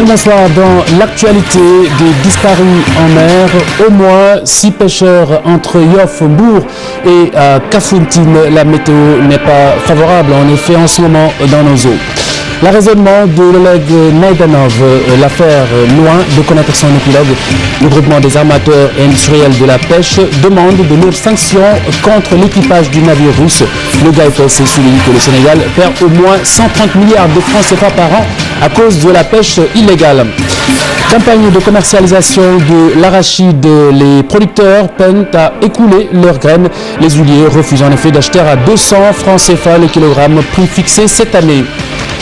Bonsoir. Dans l'actualité des disparus en mer, au moins 6 pêcheurs entre Yoff, Mbour et Kafountine. La météo n'est pas favorable en effet en ce moment dans nos eaux. L'arraisonnement de l'Oleg Naidanov, l'affaire loin de connaître son épilogue. Le groupement des armateurs et industriels de la pêche demande de lourdes sanctions contre l'équipage du navire russe. Le GAIPES souligne que le Sénégal perd au moins 130 milliards de francs CFA par an à cause de la pêche illégale. Campagne de commercialisation de l'arachide. Les producteurs peinent à écouler leurs graines. Les huiliers refusent en effet d'acheter à 200 francs CFA le kilogramme, prix fixé cette année.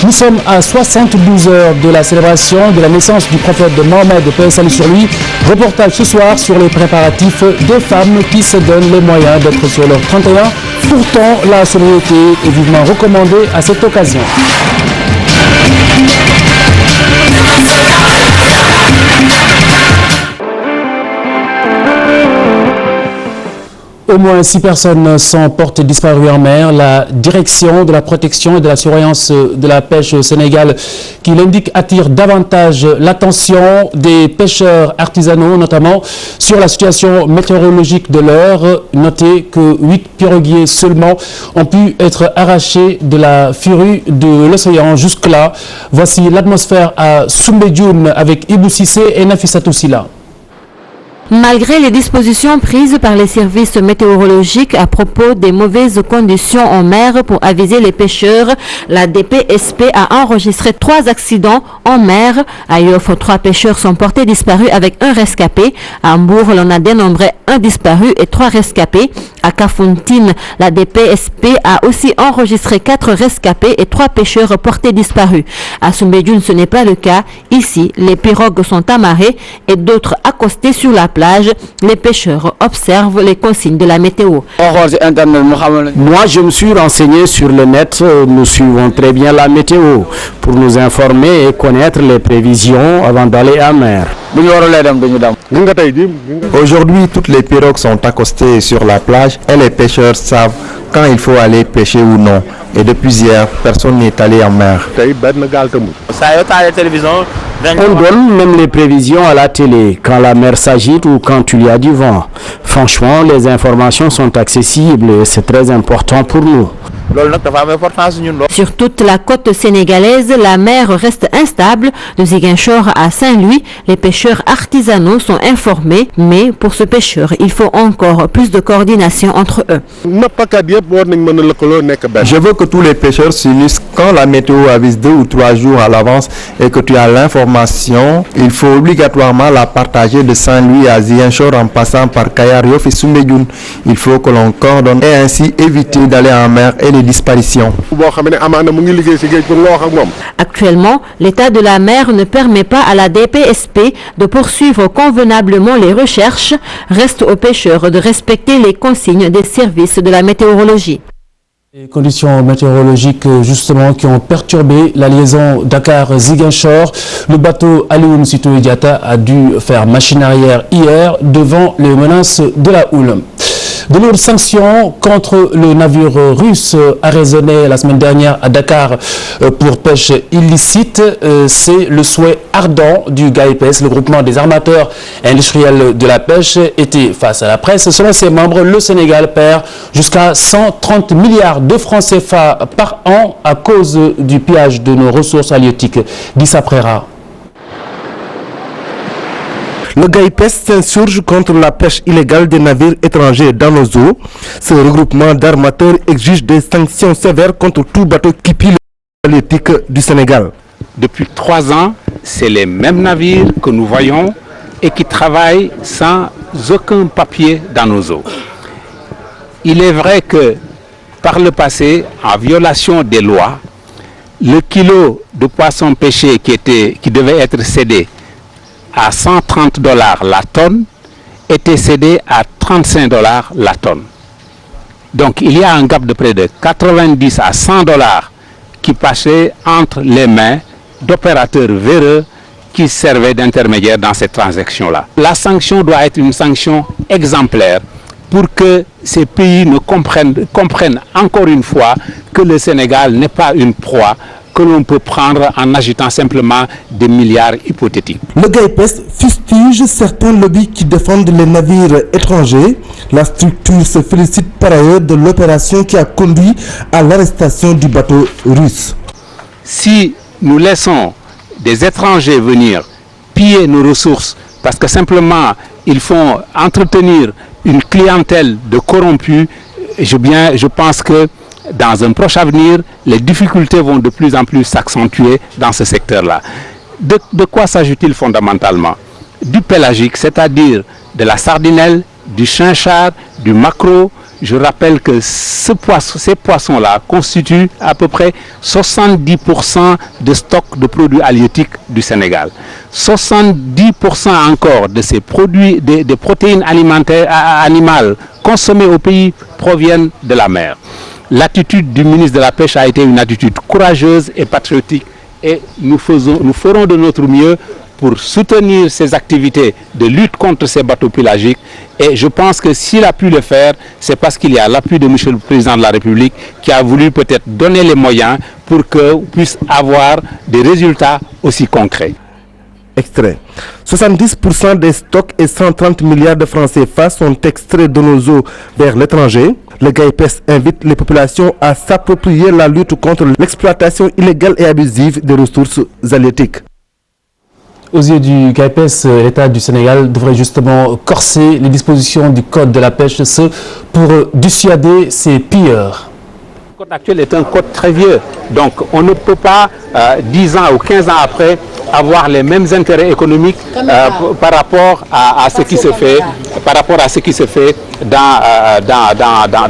Nous sommes à 72 heures de la célébration de la naissance du prophète de Mohamed, paix et salut sur lui. Reportage ce soir sur les préparatifs des femmes qui se donnent les moyens d'être sur leur 31. Pourtant, la sobriété est vivement recommandée à cette occasion. Au moins 6 personnes sont portées disparues en mer. La direction de la protection et de la surveillance de la pêche au Sénégal, qui l'indique, attire davantage l'attention des pêcheurs artisanaux, notamment sur la situation météorologique de l'heure. Notez que 8 piroguiers seulement ont pu être arrachés de la furue de l'océan jusque-là. Voici l'atmosphère à Soumbédioune avec Ibou Cissé et Nafissatou Silla. Malgré les dispositions prises par les services météorologiques à propos des mauvaises conditions en mer pour aviser les pêcheurs, la DPSP a enregistré 3 accidents en mer. À Yoff, 3 pêcheurs sont portés disparus avec un rescapé. À Mbour, l'on a dénombré 1 disparu et 3 rescapés. À Kafountine, la DPSP a aussi enregistré 4 rescapés et 3 pêcheurs portés disparus. À Soumbédioune, ce n'est pas le cas. Ici, les pirogues sont amarrées et d'autres accostées sur la plage. Les pêcheurs observent les consignes de la météo. Moi, je me suis renseigné sur le net. Nous suivons très bien la météo pour nous informer et connaître les prévisions avant d'aller à mer. Aujourd'hui, toutes les pirogues sont accostées sur la plage et les pêcheurs savent quand il faut aller pêcher ou non. Et depuis hier, personne n'est allé en mer. On donne même les prévisions à la télé, quand la mer s'agite ou quand il y a du vent. Franchement, les informations sont accessibles et c'est très important pour nous. Sur toute la côte sénégalaise, la mer reste instable. De Ziguinchor à Saint-Louis, les pêcheurs artisanaux sont informés, mais pour ce pêcheur, il faut encore plus de coordination entre eux. Je veux que tous les pêcheurs s'unissent quand la météo avise 2 ou 3 jours à l'avance et que tu as l'information. Il faut obligatoirement la partager de Saint-Louis à Ziguinchor en passant par Kayar, Yoff et Soumbédioune. Il faut que l'on coordonne et ainsi éviter d'aller en mer et les disparitions. Actuellement, l'état de la mer ne permet pas à la DPSP de poursuivre convenablement les recherches. Reste aux pêcheurs de respecter les consignes des services de la météorologie. Les conditions météorologiques justement qui ont perturbé la liaison Dakar-Ziguinchor. Le bateau Alioune Sitoé Diatta a dû faire machine arrière hier devant les menaces de la houle. De lourdes sanctions contre le navire russe arraisonné la semaine dernière à Dakar pour pêche illicite. C'est le souhait ardent du GAIPES, le groupement des armateurs industriels de la pêche, était face à la presse. Selon ses membres, le Sénégal perd jusqu'à 130 milliards de francs CFA par an à cause du pillage de nos ressources halieutiques. Dissa Prera. Le GAIPES s'insurge contre la pêche illégale des navires étrangers dans nos eaux. Ce regroupement d'armateurs exige des sanctions sévères contre tout bateau qui pille l'halieutique du Sénégal. Depuis 3 ans, c'est les mêmes navires que nous voyons et qui travaillent sans aucun papier dans nos eaux. Il est vrai que par le passé, en violation des lois, le kilo de poisson pêché qui devait être cédé à $130 la tonne était cédé à $35 la tonne. Donc il y a un gap de près de 90 à $100 qui passait entre les mains d'opérateurs véreux qui servaient d'intermédiaires dans cette transaction-là. La sanction doit être une sanction exemplaire pour que ces pays comprennent encore une fois que le Sénégal n'est pas une proie que l'on peut prendre en agitant simplement des milliards hypothétiques. Le GAIPES fustige certains lobbies qui défendent les navires étrangers. La structure se félicite par ailleurs de l'opération qui a conduit à l'arrestation du bateau russe. Si nous laissons des étrangers venir piller nos ressources parce que simplement ils font entretenir une clientèle de corrompus, je pense que dans un proche avenir, les difficultés vont de plus en plus s'accentuer dans ce secteur-là. De quoi s'agit-il fondamentalement? Du pélagique, c'est-à-dire de la sardinelle, du chinchard, du maquereau. Je rappelle que ces poissons-là constituent à peu près 70% de stock de produits halieutiques du Sénégal. 70% encore de ces produits, des protéines animales consommées au pays proviennent de la mer. L'attitude du ministre de la Pêche a été une attitude courageuse et patriotique et nous ferons de notre mieux pour soutenir ces activités de lutte contre ces bateaux pélagiques. Et je pense que s'il a pu le faire, c'est parce qu'il y a l'appui de M. le Président de la République qui a voulu peut-être donner les moyens pour qu'on puisse avoir des résultats aussi concrets. Extrait. 70% des stocks et 130 milliards de francs CFA sont extraits de nos eaux vers l'étranger. Le GAIPES invite les populations à s'approprier la lutte contre l'exploitation illégale et abusive des ressources halieutiques. Aux yeux du GAIPES, l'État du Sénégal devrait justement corser les dispositions du Code de la pêche, pour dissuader ces pilleurs. Le code actuel est un code très vieux, donc on ne peut pas, 10 ans ou 15 ans après, avoir les mêmes intérêts économiques par rapport à ce qui se fait,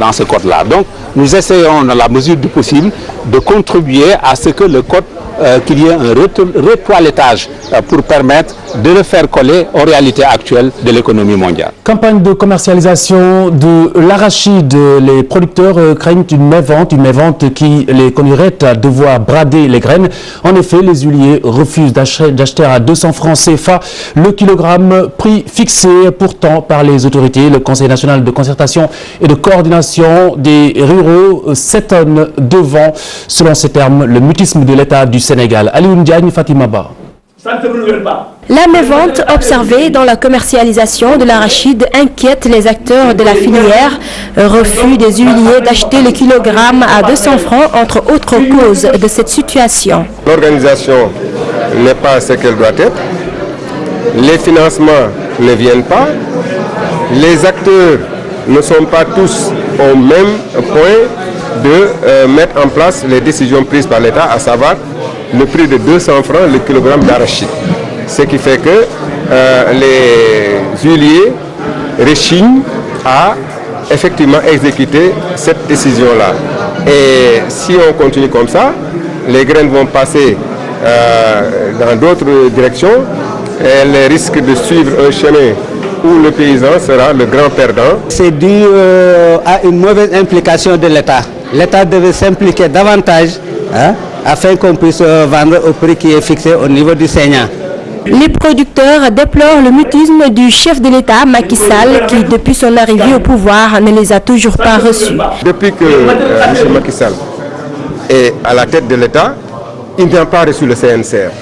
dans ce code-là. Donc nous essayons, dans la mesure du possible, de contribuer à ce que le code qu'il y ait un retoilettage pour permettre de le faire coller aux réalités actuelles de l'économie mondiale. Campagne de commercialisation de l'arachide. Les producteurs craignent une mévente qui les conduirait à devoir brader les graines. En effet, les huiliers refusent d'acheter à 200 francs CFA le kilogramme, prix fixé pourtant par les autorités. Le Conseil national de concertation et de coordination des ruraux s'étonne devant, selon ces termes, le mutisme de l'État du Sénégal. Alioune Diagne, Fatima Ba. La mévente observée dans la commercialisation de l'arachide inquiète les acteurs de la filière. Refus des huiliers d'acheter le kilogramme à 200 francs, entre autres causes de cette situation. L'organisation n'est pas ce qu'elle doit être. Les financements ne viennent pas. Les acteurs ne sont pas tous au même point de mettre en place les décisions prises par l'État, à savoir le prix de 200 francs le kilogramme d'arachide. Ce qui fait que les huiliers rechignent à effectivement exécuter cette décision-là. Et si on continue comme ça, les graines vont passer dans d'autres directions. Elles risquent de suivre un chemin où le paysan sera le grand perdant. C'est dû à une mauvaise implication de l'État. L'État devait s'impliquer davantage afin qu'on puisse vendre au prix qui est fixé au niveau du saignant. Les producteurs déplorent le mutisme du chef de l'État, Macky Sall, qui depuis son arrivée au pouvoir ne les a toujours pas reçus. Depuis que M. Macky Sall est à la tête de l'État, il n'a pas reçu le CNCR.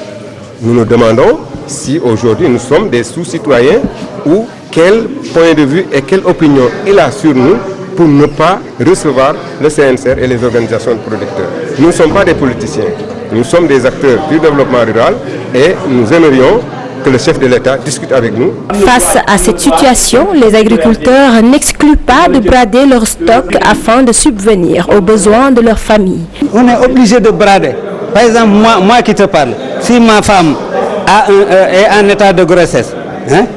Nous nous demandons si aujourd'hui nous sommes des sous-citoyens ou quel point de vue et quelle opinion il a sur nous pour ne pas recevoir le CNCR et les organisations de producteurs. Nous ne sommes pas des politiciens, nous sommes des acteurs du développement rural et nous aimerions que le chef de l'État discute avec nous. Face à cette situation, les agriculteurs n'excluent pas de brader leur stock afin de subvenir aux besoins de leur famille. On est obligé de brader. Par exemple, moi qui te parle, si ma femme est en état de grossesse,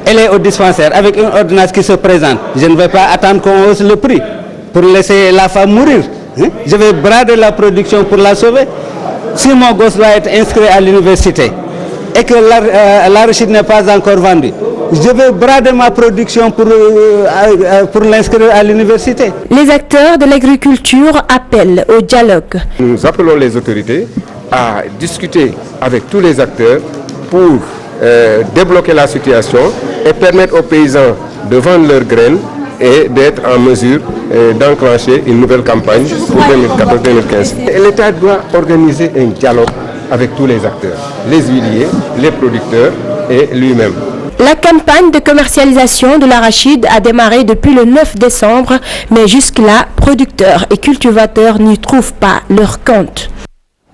elle est au dispensaire avec une ordonnance qui se présente, je ne vais pas attendre qu'on hausse le prix pour laisser la femme mourir. Je vais brader la production pour la sauver. Si mon gosse doit être inscrit à l'université et que l'arachide n'est pas encore vendu, je vais brader ma production pour l'inscrire à l'université. Les acteurs de l'agriculture appellent au dialogue. Nous appelons les autorités à discuter avec tous les acteurs pour débloquer la situation et permettre aux paysans de vendre leurs graines et d'être en mesure d'enclencher une nouvelle campagne pour 2014-2015. L'État doit organiser un dialogue avec tous les acteurs, les huiliers, les producteurs et lui-même. La campagne de commercialisation de l'arachide a démarré depuis le 9 décembre, mais jusque-là, producteurs et cultivateurs n'y trouvent pas leur compte.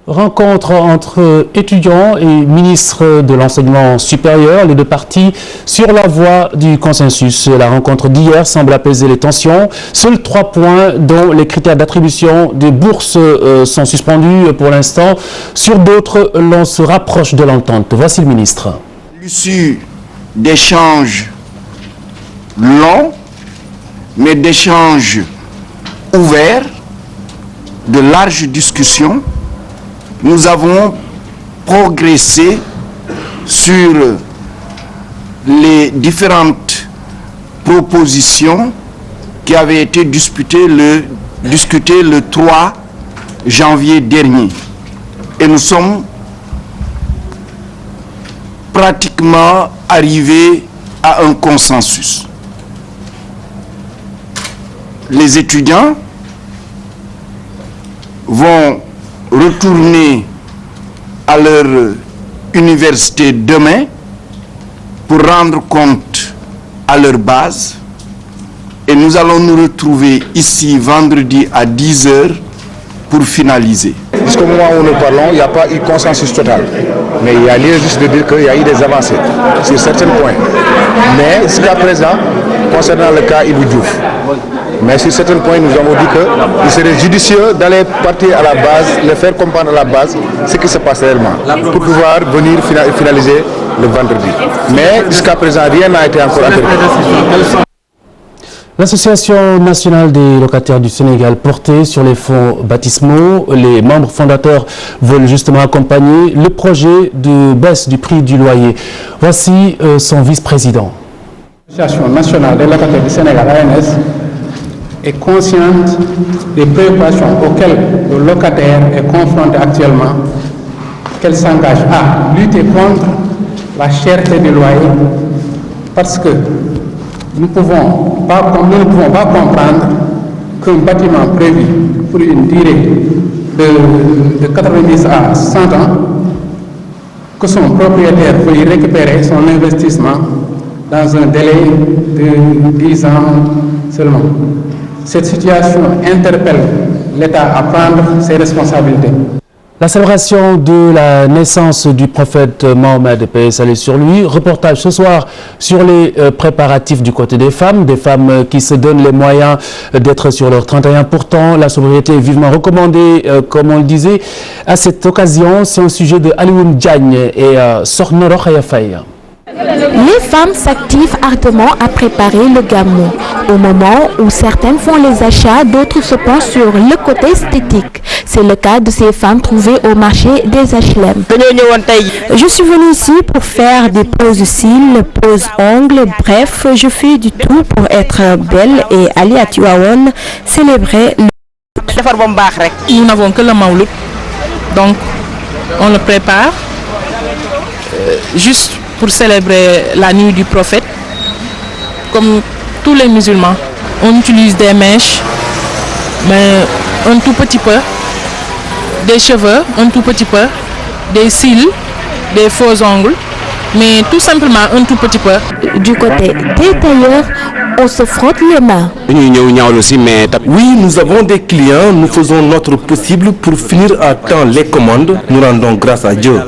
Rencontre entre étudiants et ministres de l'enseignement supérieur, les deux parties sur la voie du consensus. La rencontre d'hier semble apaiser les tensions. Seuls 3 points dont les critères d'attribution des bourses sont suspendus pour l'instant. Sur d'autres, l'on se rapproche de l'entente. Voici le ministre. L'issue d'échanges longs, mais d'échanges ouverts, de larges discussions, nous avons progressé sur les différentes propositions qui avaient été discutées le 3 janvier dernier. Et nous sommes pratiquement arrivés à un consensus. Les étudiants vont retourner à leur université demain pour rendre compte à leur base et nous allons nous retrouver ici vendredi à 10 h pour finaliser. Jusqu'au moment où nous parlons, il n'y a pas eu consensus total. Mais il y a lieu juste de dire qu'il y a eu des avancées sur certains points. Mais jusqu'à présent, concernant le cas Ibou Diouf, mais sur certains points, nous avons dit qu'il serait judicieux d'aller partir à la base, le faire comprendre à la base ce qui se passe réellement, pour pouvoir venir finaliser le vendredi. Mais jusqu'à présent, rien n'a été encore intervenu. L'Association nationale des locataires du Sénégal portée sur les fonds baptismaux, les membres fondateurs veulent justement accompagner le projet de baisse du prix du loyer. Voici son vice-président. L'Association nationale des locataires du Sénégal, ANS, est consciente des préoccupations auxquelles le locataire est confronté actuellement, qu'elle s'engage à lutter contre la cherté du loyer parce que nous ne pouvons pas comprendre qu'un bâtiment prévu pour une durée de 90 à 100 ans, que son propriétaire peut y récupérer son investissement dans un délai de 10 ans seulement. Cette situation interpelle l'État à prendre ses responsabilités. La célébration de la naissance du prophète Mohamed, paix et salut sur lui. Reportage ce soir sur les préparatifs du côté des femmes qui se donnent les moyens d'être sur leur 31. Pourtant, la sobriété est vivement recommandée, comme on le disait. À cette occasion, c'est un sujet de Alioune Diagne et Sokhna Rokhaya Faye. Les femmes s'activent ardemment à préparer le gamou. Au moment où certaines font les achats, d'autres se penchent sur le côté esthétique. C'est le cas de ces femmes trouvées au marché des HLM. Je suis venue ici pour faire des poses cils, poses ongles, bref, je fais du tout pour être belle et aller à Tivaouane célébrer le... Nous n'avons que le Maouloud, donc on le prépare juste pour célébrer la nuit du prophète, comme tous les musulmans. On utilise des mèches, mais un tout petit peu, des cheveux, un tout petit peu, des cils, des faux ongles, mais tout simplement un tout petit peu. Du côté des tailleurs, on se frotte les mains. Oui, nous avons des clients, nous faisons notre possible pour finir à temps les commandes. Nous rendons grâce à Dieu.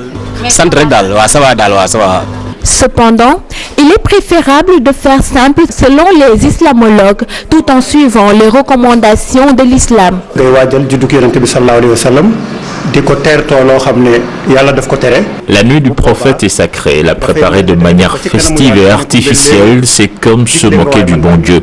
Cependant, il est préférable de faire simple selon les islamologues, tout en suivant les recommandations de l'islam. La nuit du prophète est sacrée. La préparer de manière festive et artificielle, c'est comme se moquer du bon Dieu.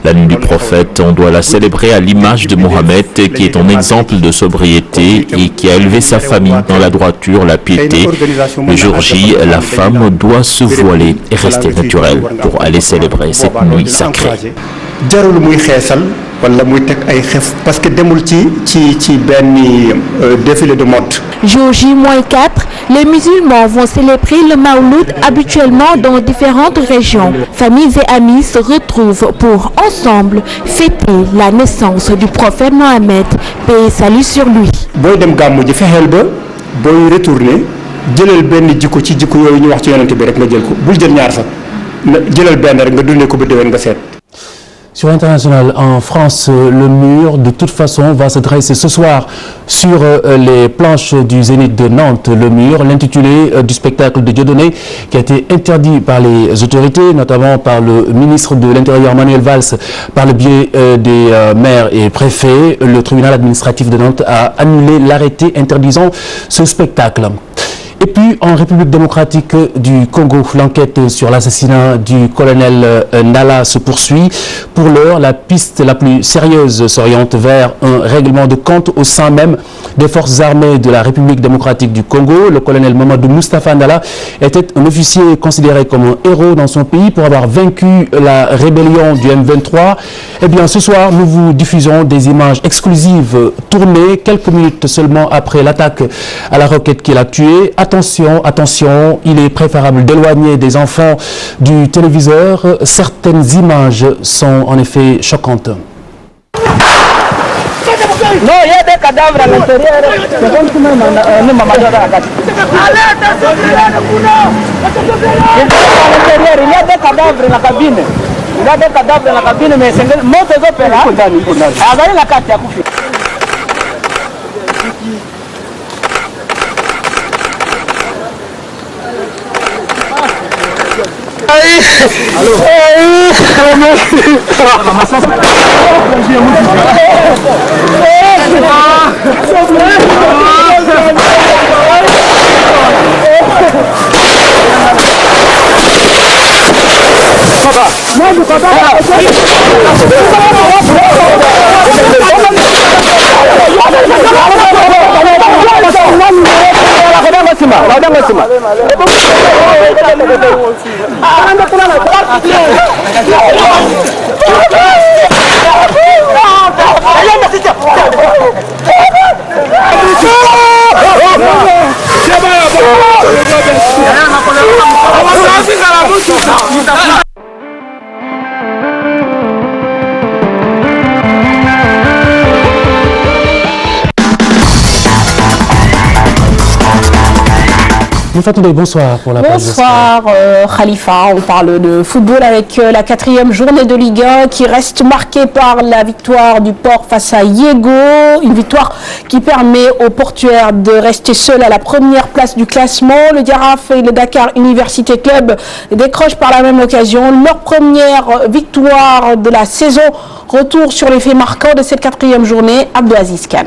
La nuit du prophète, on doit la célébrer à l'image de Mohammed, qui est un exemple de sobriété et qui a élevé sa famille dans la droiture, la piété. Le jour J, la femme doit se voiler et rester naturelle pour aller célébrer cette nuit sacrée. wala muy teg ay xef parce que demul ci benn défilé de mode. Jour J-4, les musulmans vont célébrer le Mawlud habituellement dans différentes régions. Familles et amis se retrouvent pour ensemble fêter la naissance du prophète Mohammed, paix et salut sur lui. booy dem gàmmu ji fexeel ba booy retourner jëlal benn jikko ci jikko yooyu ñu wax ci yonent bi rek nga jël ko bul jël ñaar sax jëlal benn rek nga dundee ko ba déwén nga seet. Sur International, en France, le mur, de toute façon, va se dresser ce soir sur les planches du Zénith de Nantes. Le mur, l'intitulé du spectacle de Dieudonné, qui a été interdit par les autorités, notamment par le ministre de l'Intérieur Manuel Valls, par le biais des maires et préfets. Le tribunal administratif de Nantes a annulé l'arrêté interdisant ce spectacle. Et puis, en République démocratique du Congo, l'enquête sur l'assassinat du colonel Nala se poursuit. Pour l'heure, la piste la plus sérieuse s'oriente vers un règlement de compte au sein même des forces armées de la République démocratique du Congo. Le colonel Mamadou Moustapha Nala était un officier considéré comme un héros dans son pays pour avoir vaincu la rébellion du M23. Eh bien, ce soir, nous vous diffusons des images exclusives tournées quelques minutes seulement après l'attaque à la roquette qu'il a tué. Attention, attention, il est préférable d'éloigner des enfants du téléviseur. Certaines images sont en effet choquantes. Non, il y a des cadavres à l'intérieur. Il y a des cadavres dans la cabine. Il y a des cadavres dans la cabine, mais c'est mon opéra. Regardez la carte, il y a coupé. Bonsoir pour la Bonsoir Khalifa, on parle de football avec la 4e journée de Ligue 1 qui reste marquée par la victoire du Port face à Yego, une victoire qui permet aux portuaires de rester seuls à la première place du classement. Le Giraffe et le Dakar Université Club décrochent par la même occasion leur première victoire de la saison. Retour sur les faits marquants de cette 4e journée, Abdelaziz Khan.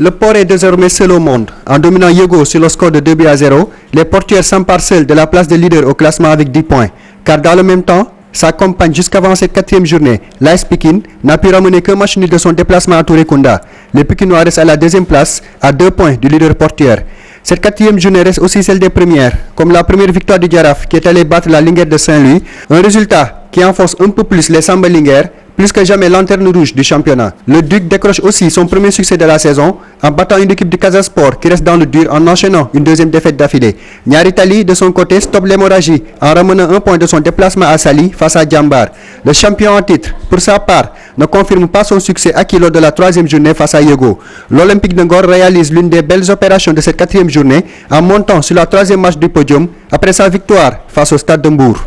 Le Port est désormais seul au monde. En dominant Yego sur le score de 2-0, les portuaires s'emparent seuls de la place de leader au classement avec 10 points. Car dans le même temps, sa compagne jusqu'avant cette 4e journée, l'AS Pikine, n'a pu ramener qu'un match nul de son déplacement à Tourekunda. Les Pikinois restent à la 2e place, à 2 points du leader portuaire. Cette 4e journée reste aussi celle des premières, comme la première victoire du Giraffe qui est allé battre la Linguère de Saint-Louis, un résultat qui enfonce un peu plus les Samba Linguère, plus que jamais lanterne rouge du championnat. Le Duc décroche aussi son premier succès de la saison en battant une équipe de Casa Sport qui reste dans le dur en enchaînant une 2e défaite d'affilée. Nyari Tali de son côté stoppe l'hémorragie en ramenant un point de son déplacement à Sali face à Djambar. Le champion en titre, pour sa part, ne confirme pas son succès acquis lors de la 3e journée face à Yego. L'Olympique de Ngor réalise l'une des belles opérations de cette 4e journée en montant sur la 3e marche du podium après sa victoire face au Stade de Mbour.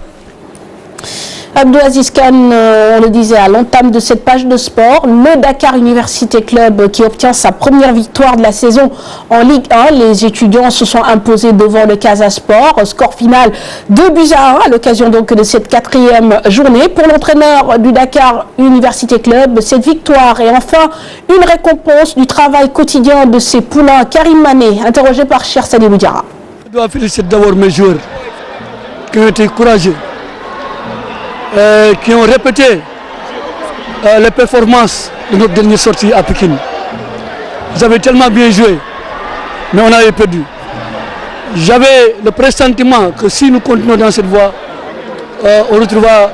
Abdelaziz Khan, on le disait à l'entame de cette page de sport, le Dakar Université Club qui obtient sa première victoire de la saison en Ligue 1. Les étudiants se sont imposés devant le Casa Sport. Score final 2-1 à l'occasion donc de cette 4e journée. Pour l'entraîneur du Dakar Université Club, cette victoire est enfin une récompense du travail quotidien de ses poulains. Karim Mané, interrogé par Cher Sadibou Diarra. Je dois féliciter d'abord mes joueurs qui ont été courageux. Qui ont répété les performances de notre dernière sortie à Pékin. Ils avaient tellement bien joué, mais on avait perdu. J'avais le pressentiment que si nous continuons dans cette voie, on retrouvera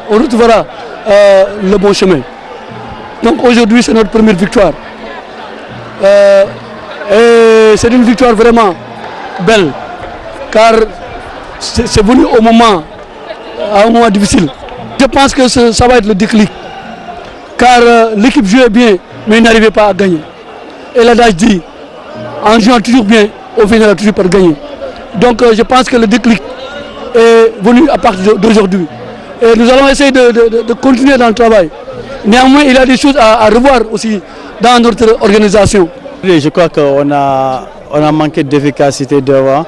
le bon chemin. Donc aujourd'hui, c'est notre première victoire. Et c'est une victoire vraiment belle, car c'est venu à un moment difficile. Je pense que ça va être le déclic, car l'équipe jouait bien, mais n'arrivait pas à gagner. Et l'adage dit, en jouant toujours bien, on finira toujours par gagner. Donc je pense que le déclic est venu à partir d'aujourd'hui. Et nous allons essayer de continuer dans le travail. Néanmoins, il y a des choses à revoir aussi dans notre organisation. Je crois qu'on a manqué d'efficacité devant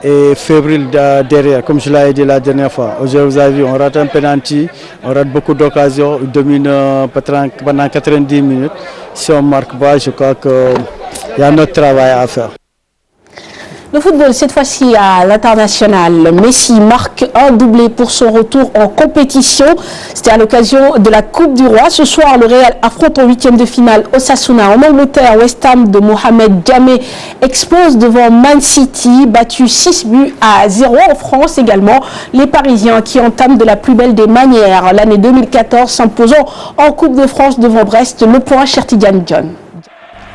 et fébrile derrière, comme je l'ai dit la dernière fois. Aujourd'hui, vous avez vu, on rate un penalty, on rate beaucoup d'occasions, on domine pendant 90 minutes. Si on ne marque pas, je crois qu'il y a notre travail à faire. Le football, cette fois-ci à l'international. Messi marque un doublé pour son retour en compétition. C'était à l'occasion de la Coupe du Roi. Ce soir, le Real affronte en huitième de finale Osasuna en Angleterre. West Ham de Mohamed Diamé explose devant Man City, battu 6-0 en France également. Les Parisiens qui entament de la plus belle des manières l'année 2014, s'imposant en Coupe de France devant Brest. Le point Chertidiane John.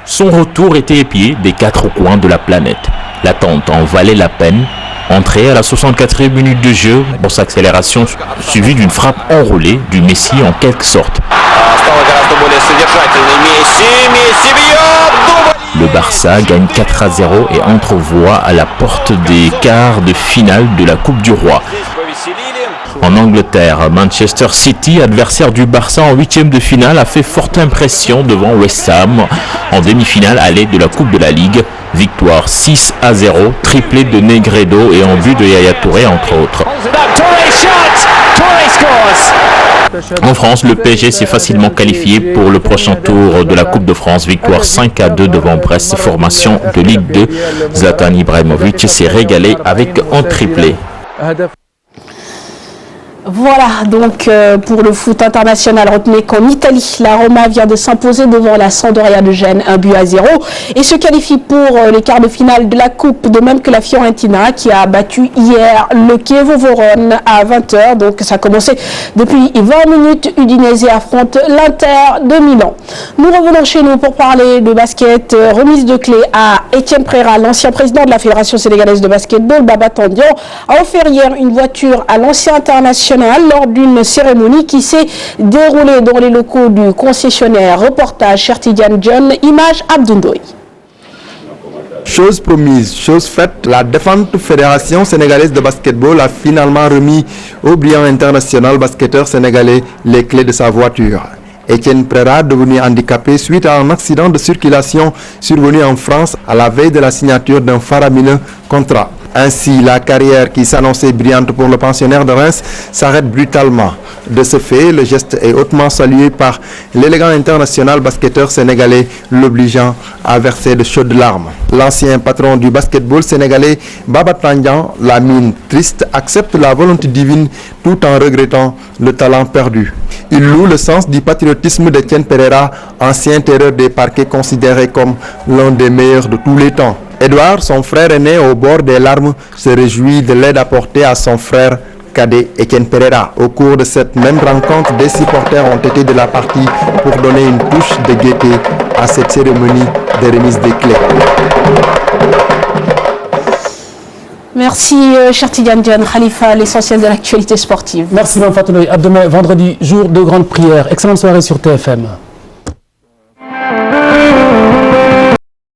Son retour était épié des quatre coins de la planète. L'attente en valait la peine. Entrée à la 64e minute de jeu, grosse accélération suivie d'une frappe enroulée du Messi en quelque sorte. Le Barça gagne 4-0 et entrevoit à la porte des quarts de finale de la Coupe du Roi. En Angleterre, Manchester City, adversaire du Barça en huitième de finale, a fait forte impression devant West Ham en demi-finale allée de la Coupe de la Ligue. Victoire 6-0, triplé de Negredo et en but de Yaya Touré entre autres. En France, le PSG s'est facilement qualifié pour le prochain tour de la Coupe de France. Victoire 5-2 devant Brest, formation de Ligue 2. Zlatan Ibrahimovic s'est régalé avec un triplé. Voilà donc pour le foot international. Retenez qu'en Italie, la Roma vient de s'imposer devant la Sampdoria de Gênes 1-0 et se qualifie pour les quarts de finale de la Coupe, de même que la Fiorentina qui a battu hier le Chievo Vérone à 20h. Donc ça a commencé depuis 20 minutes. Udinese affronte l'Inter de Milan. Nous revenons chez nous pour parler de basket. Remise de clé à Étienne Préra, l'ancien président de la Fédération sénégalaise de basketball. Baba Tandian a offert hier une voiture à l'ancien international lors d'une cérémonie qui s'est déroulée dans les locaux du concessionnaire. Reportage Chertidiane John, image Abdoundoy. Chose promise, chose faite, la défunte Fédération sénégalaise de basketball a finalement remis au brillant international basketteur sénégalais les clés de sa voiture. Étienne Préra, devenu handicapé suite à un accident de circulation survenu en France à la veille de la signature d'un faramineux contrat. Ainsi, la carrière qui s'annonçait brillante pour le pensionnaire de Reims s'arrête brutalement. De ce fait, le geste est hautement salué par l'élégant international basketteur sénégalais, l'obligeant à verser de chaudes larmes. L'ancien patron du basketball sénégalais, Baba Tandian, la mine triste, accepte la volonté divine tout en regrettant le talent perdu. Il loue le sens du patriotisme d'Étienne Pereira, ancien terreur des parquets considéré comme l'un des meilleurs de tous les temps. Edouard, son frère aîné au bord des larmes, se réjouit de l'aide apportée à son frère cadet Étienne Pereira. Au cours de cette même rencontre, des supporters ont été de la partie pour donner une touche de gaieté à cette cérémonie de remise des clés. Merci Chertidiane John. Khalifa, l'essentiel de l'actualité sportive. Merci Mme Fatouloy. À demain, vendredi, jour de grande prière. Excellente soirée sur TFM.